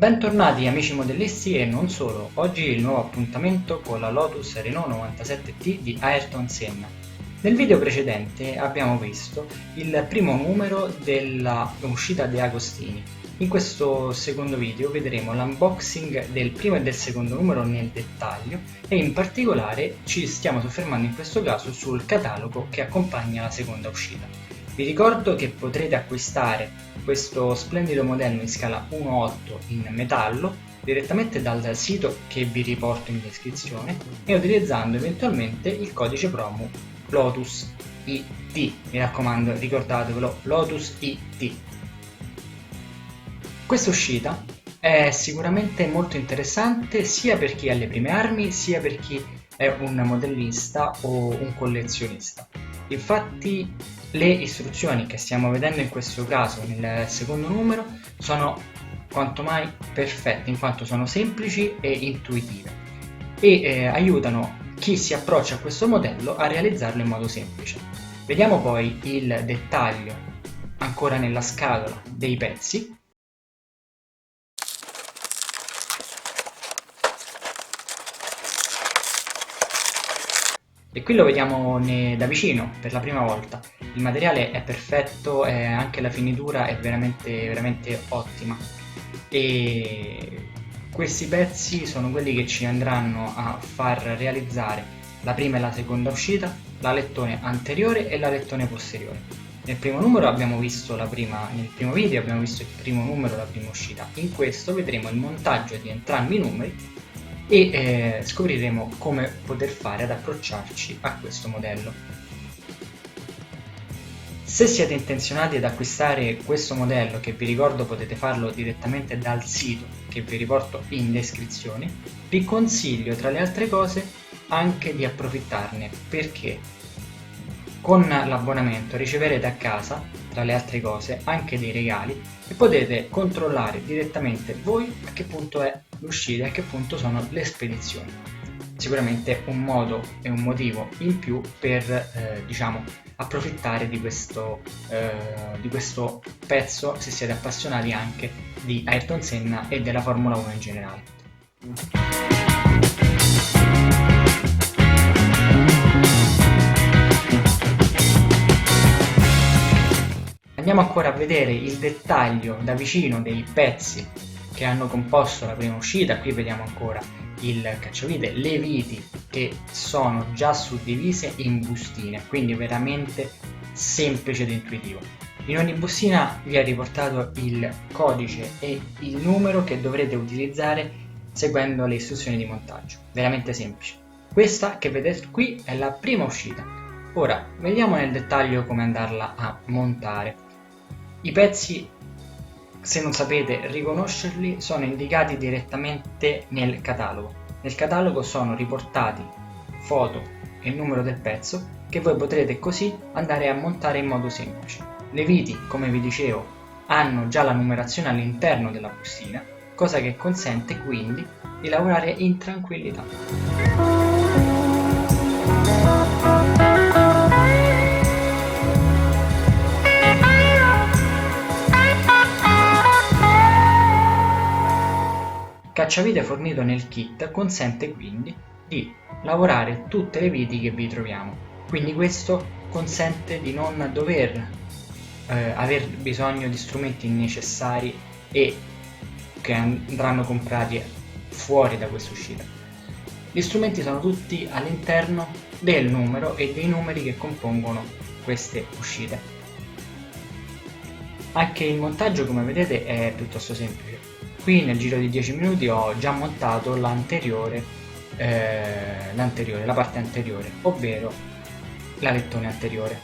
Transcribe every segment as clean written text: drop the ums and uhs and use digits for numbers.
Bentornati amici modellisti e non solo, oggi il nuovo appuntamento con la Lotus Renault 97T di Ayrton Senna. Nel video precedente abbiamo visto il primo numero della uscita De Agostini. In questo secondo video vedremo l'unboxing del primo e del secondo numero nel dettaglio e in particolare ci stiamo soffermando in questo caso sul catalogo che accompagna la seconda uscita. Vi ricordo che potrete acquistare questo splendido modello in scala 1:8 in metallo direttamente dal sito che vi riporto in descrizione e utilizzando eventualmente il codice promo Lotus IT. Mi raccomando, ricordatevelo, Lotus IT. Questa uscita è sicuramente molto interessante sia per chi ha le prime armi sia per chi è un modellista o un collezionista. Infatti le istruzioni che stiamo vedendo in questo caso nel secondo numero sono quanto mai perfette in quanto sono semplici e intuitive e aiutano chi si approccia a questo modello a realizzarlo in modo semplice. Vediamo poi il dettaglio ancora nella scatola dei pezzi. E qui lo vediamo da vicino per la prima volta. Il materiale è perfetto e anche la finitura è veramente ottima. E questi pezzi sono quelli che ci andranno a far realizzare la prima e la seconda uscita, l'alettone anteriore e l'alettone posteriore. Nel primo numero abbiamo visto nel primo video abbiamo visto il primo numero, la prima uscita. In questo vedremo il montaggio di entrambi i numeri e scopriremo come poter fare ad approcciarci a questo modello. Se siete intenzionati ad acquistare questo modello, che vi ricordo potete farlo direttamente dal sito che vi riporto in descrizione, vi consiglio tra le altre cose anche di approfittarne perché con l'abbonamento riceverete a casa, tra le altre cose, anche dei regali e potete controllare direttamente voi a che punto è l'uscita e a che punto sono le spedizioni. Sicuramente un modo e un motivo in più per approfittare di questo pezzo se siete appassionati anche di Ayrton Senna e della Formula 1 in generale. Andiamo ancora a vedere il dettaglio da vicino dei pezzi che hanno composto la prima uscita. Qui vediamo ancora il cacciavite, le viti che sono già suddivise in bustine, quindi veramente semplice ed intuitivo. In ogni bustina vi è riportato il codice e il numero che dovrete utilizzare seguendo le istruzioni di montaggio, veramente semplice. Questa che vedete qui è la prima uscita. Ora vediamo nel dettaglio come andarla a montare. I pezzi, se non sapete riconoscerli, sono indicati direttamente nel catalogo. Nel catalogo sono riportati foto e numero del pezzo che voi potrete così andare a montare in modo semplice. Le viti, come vi dicevo, hanno già la numerazione all'interno della bustina, cosa che consente quindi di lavorare in tranquillità. Cacciavite fornito nel kit consente quindi di lavorare tutte le viti che vi troviamo, quindi questo consente di non dover aver bisogno di strumenti necessari e che andranno comprati fuori da questa uscita. Gli strumenti sono tutti all'interno del numero e dei numeri che compongono queste uscite. Anche il montaggio, come vedete, è piuttosto semplice. Qui nel giro di 10 minuti ho già montato la parte anteriore, ovvero l'alettone anteriore.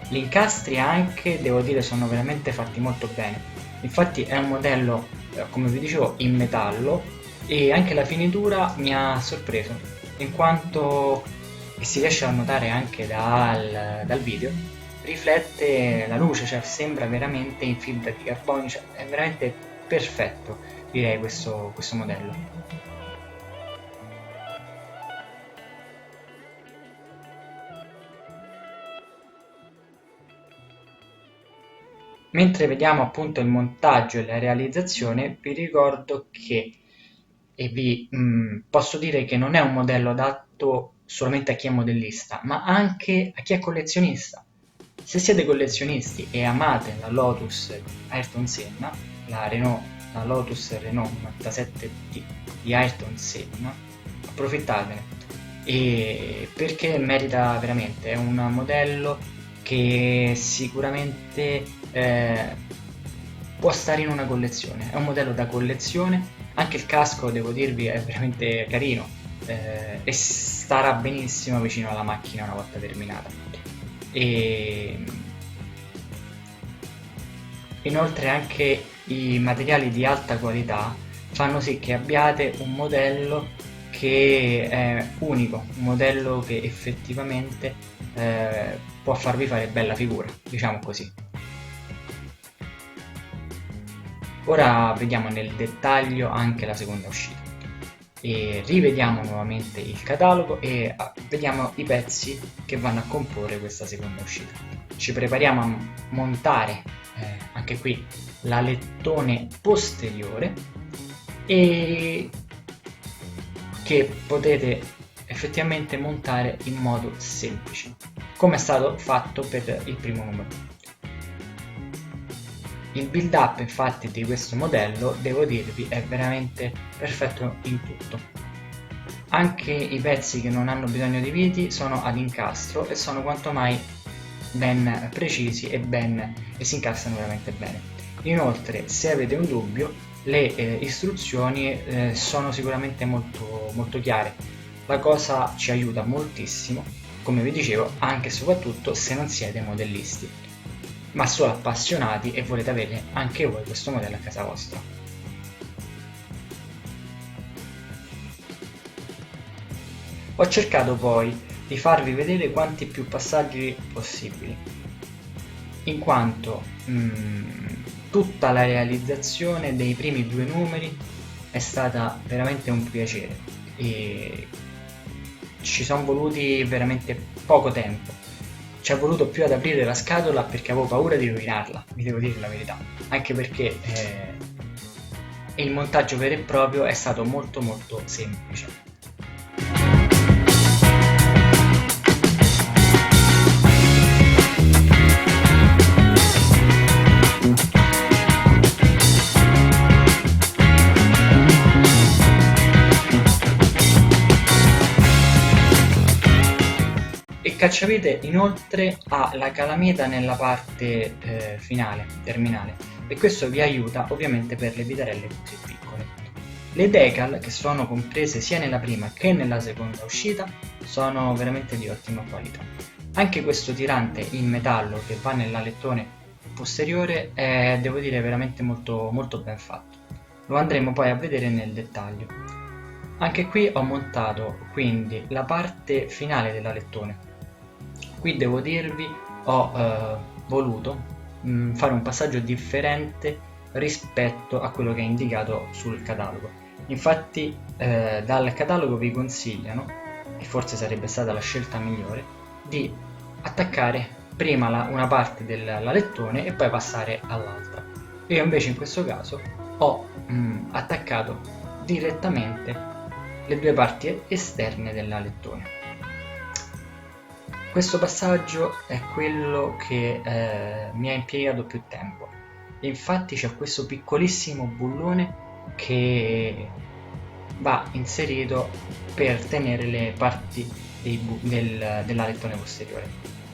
Gli incastri anche, devo dire, sono veramente fatti molto bene. Infatti è un modello, come vi dicevo, in metallo e anche la finitura mi ha sorpreso, in quanto, e si riesce a notare anche dal video, riflette la luce, cioè sembra veramente in fibra di carbonio, cioè è veramente perfetto, direi, questo modello. Mentre vediamo appunto il montaggio e la realizzazione, vi ricordo che, e vi posso dire che non è un modello adatto solamente a chi è modellista, ma anche a chi è collezionista. Se siete collezionisti e amate la Lotus Ayrton Senna, la Renault, la Lotus Renault 97D di Ayrton Senna, approfittatene, e perché merita veramente, è un modello che sicuramente può stare in una collezione, è un modello da collezione, anche il casco devo dirvi è veramente carino, e starà benissimo vicino alla macchina una volta terminata. E inoltre anche i materiali di alta qualità fanno sì che abbiate un modello che è unico, un modello che effettivamente può farvi fare bella figura, diciamo così. Ora vediamo nel dettaglio anche la seconda uscita e rivediamo nuovamente il catalogo e vediamo i pezzi che vanno a comporre questa seconda uscita. Ci prepariamo a montare anche qui l'alettone posteriore e che potete effettivamente montare in modo semplice, come è stato fatto per il primo numero. Il build up infatti di questo modello, devo dirvi, è veramente perfetto in tutto. Anche i pezzi che non hanno bisogno di viti sono ad incastro e sono quanto mai ben precisi e si incastrano veramente bene. Inoltre, se avete un dubbio, le istruzioni sono sicuramente molto chiare. La cosa ci aiuta moltissimo, come vi dicevo, anche e soprattutto se non siete modellisti, ma solo appassionati e volete avere anche voi questo modello a casa vostra. Ho cercato poi di farvi vedere quanti più passaggi possibili, in quanto tutta la realizzazione dei primi due numeri è stata veramente un piacere e ci sono voluti veramente poco tempo. Ci è voluto più ad aprire la scatola perché avevo paura di rovinarla, vi devo dire la verità, anche perché il montaggio vero e proprio è stato molto semplice. Il cacciavite inoltre ha la calamita nella parte finale, terminale, e questo vi aiuta ovviamente per le vitarelle così piccole. Le decal, che sono comprese sia nella prima che nella seconda uscita, sono veramente di ottima qualità. Anche questo tirante in metallo che va nell'alettone posteriore è, devo dire, veramente molto ben fatto. Lo andremo poi a vedere nel dettaglio. Anche qui ho montato quindi la parte finale dell'alettone. Qui devo dirvi ho voluto fare un passaggio differente rispetto a quello che è indicato sul catalogo. Infatti dal catalogo vi consigliano, e forse sarebbe stata la scelta migliore, di attaccare prima una parte dell'alettone e poi passare all'altra. Io invece in questo caso ho attaccato direttamente le due parti esterne dell'alettone. Questo passaggio è quello che mi ha impiegato più tempo. Infatti c'è questo piccolissimo bullone che va inserito per tenere le parti dell'alettone posteriore.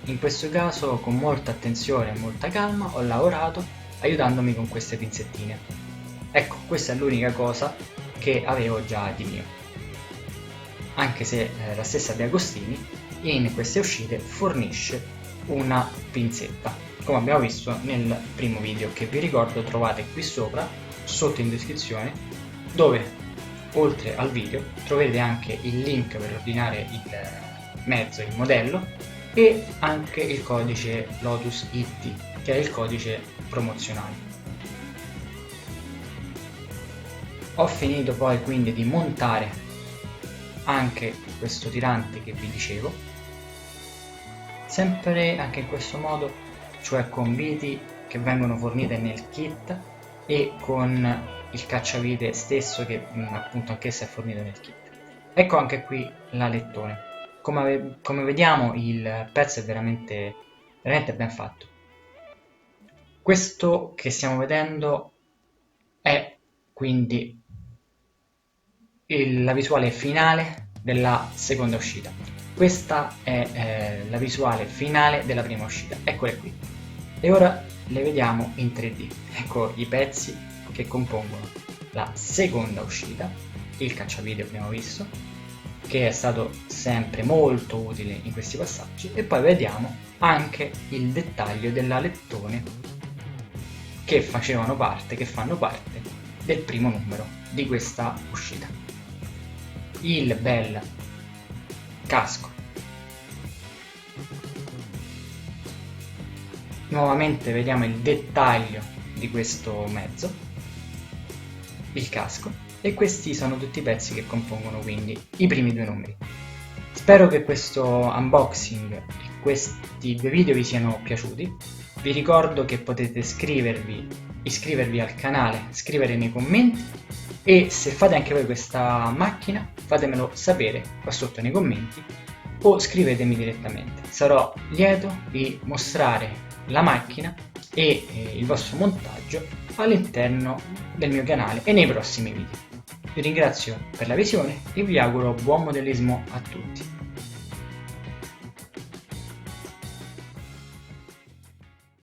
In questo caso con molta attenzione e molta calma ho lavorato aiutandomi con queste pinzettine. Ecco, questa è l'unica cosa che avevo già di mio. Anche se la stessa De Agostini in queste uscite fornisce una pinzetta, come abbiamo visto nel primo video, che vi ricordo trovate qui sopra, sotto in descrizione, dove oltre al video troverete anche il link per ordinare il mezzo, il modello, e anche il codice Lotus IT, che è il codice promozionale. Ho finito poi quindi di montare anche questo tirante che vi dicevo, sempre anche in questo modo, cioè con viti che vengono fornite nel kit e con il cacciavite stesso che appunto anch'esso è fornito nel kit. Ecco anche qui l'alettone. Come vediamo il pezzo è veramente ben fatto. Questo che stiamo vedendo è quindi la visuale finale della seconda uscita. Questa è la visuale finale della prima uscita, eccole qui. E ora le vediamo in 3D. Ecco i pezzi che compongono la seconda uscita, il cacciavideo abbiamo visto, che è stato sempre molto utile in questi passaggi, e poi vediamo anche il dettaglio dell'alettone che fanno parte del primo numero di questa uscita. Il bel casco. Nuovamente vediamo il dettaglio di questo mezzo, il casco, e questi sono tutti i pezzi che compongono quindi i primi due numeri. Spero che questo unboxing e questi due video vi siano piaciuti. Vi ricordo che potete iscrivervi al canale, scrivere nei commenti, e se fate anche voi questa macchina fatemelo sapere qua sotto nei commenti o scrivetemi direttamente. Sarò lieto di mostrare la macchina e il vostro montaggio all'interno del mio canale e nei prossimi video. Vi ringrazio per la visione e vi auguro buon modellismo a tutti.